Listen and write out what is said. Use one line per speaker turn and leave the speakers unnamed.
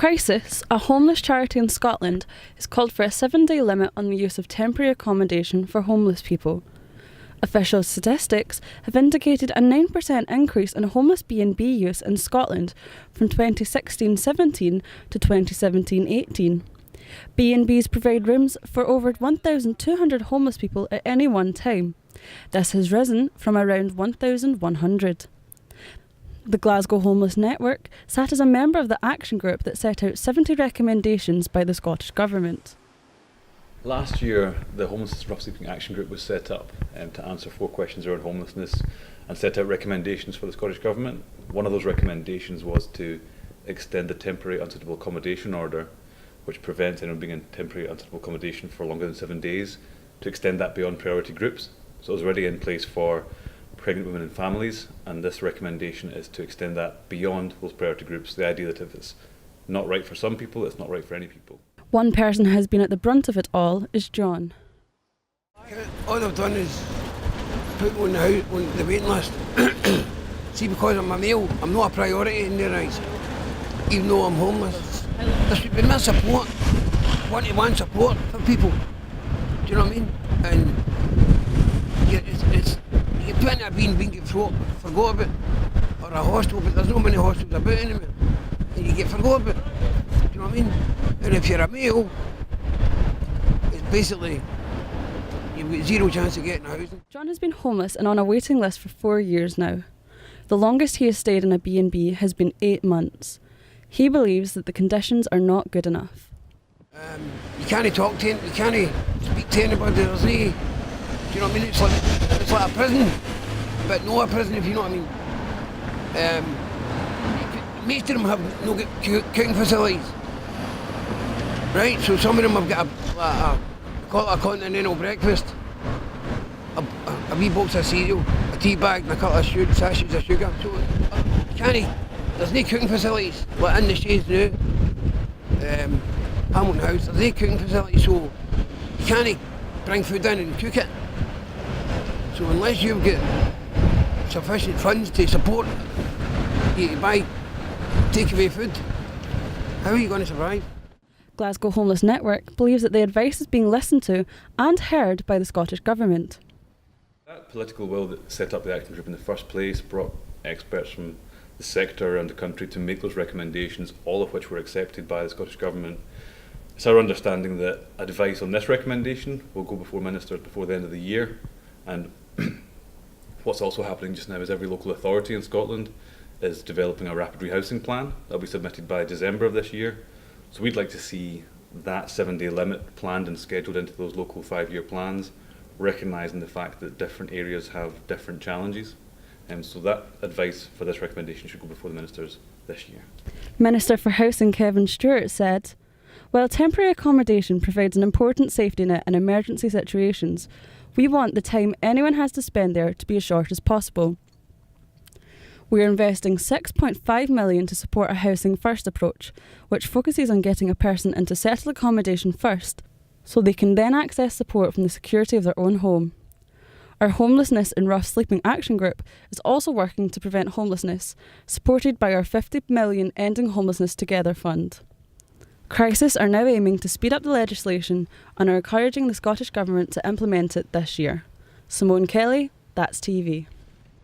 Crisis, a homeless charity in Scotland, has called for a 7-day limit on the use of temporary accommodation for homeless people. Official statistics have indicated a 9% increase in homeless B&B use in Scotland from 2016-17 to 2017-18. B&Bs provide rooms for over 1,200 homeless people at any one time. This has risen from around 1,100. The Glasgow Homeless Network sat as a member of the action group that set out 70 recommendations by the Scottish Government.
Last year, the Homelessness and Rough Sleeping Action Group was set up to answer 4 questions around homelessness and set out recommendations for the Scottish Government. One of those recommendations was to extend the temporary unsuitable accommodation order, which prevents anyone being in temporary unsuitable accommodation for longer than 7 days, to extend that beyond priority groups. So it was already in place for pregnant women and families, and this recommendation is to extend that beyond those priority groups. The idea that if it's not right for some people, it's not right for any people.
One person who has been at the brunt of it all is John.
All I've done is put me on the waiting list. See, because I'm a male, I'm not a priority in their eyes, even though I'm homeless. There should be more support, one-to-one support for people. Do you know what I mean? And you get plenty of being get forgot about, or a hostel, but there's not many hostels about anymore. And you get forgot about. Do you know what I mean? And if you're a male, it's basically you've got zero chance of getting housing.
John has been homeless and on a waiting list for 4 years now. The longest he has stayed in a B&B has been 8 months. He believes that the conditions are not good enough.
You can't talk to him, you can't speak to anybody, there's no, do you know what I mean? It's like a prison, but not a prison, if you know what I mean. Most of them have no cooking facilities, right? So some of them have got a continental breakfast, a wee box of cereal, a tea bag and a couple of sachets of sugar. So there's no cooking facilities, like in the shades now, Hamilton House, there's no cooking facilities, so you can't bring food in and cook it. So unless you've got sufficient funds to support you to buy takeaway food, how are you going to survive?
Glasgow Homeless Network believes that the advice is being listened to and heard by the Scottish Government.
That political will that set up the action group in the first place brought experts from the sector around the country to make those recommendations, all of which were accepted by the Scottish Government. It's our understanding that advice on this recommendation will go before ministers before the end of the year, and what's also happening just now is every local authority in Scotland is developing a rapid rehousing plan that will be submitted by December of this year. So we'd like to see that 7-day limit planned and scheduled into those local 5-year plans, recognising the fact that different areas have different challenges. So that advice for this recommendation should go before the ministers this year.
Minister for Housing Kevin Stewart said, "While temporary accommodation provides an important safety net in emergency situations, we want the time anyone has to spend there to be as short as possible. We are investing $6.5 million to support a housing first approach, which focuses on getting a person into settled accommodation first, so they can then access support from the security of their own home. Our Homelessness and Rough Sleeping Action Group is also working to prevent homelessness, supported by our $50 million Ending Homelessness Together fund." Crisis are now aiming to speed up the legislation and are encouraging the Scottish Government to implement it this year. Simone Kelly, That's TV.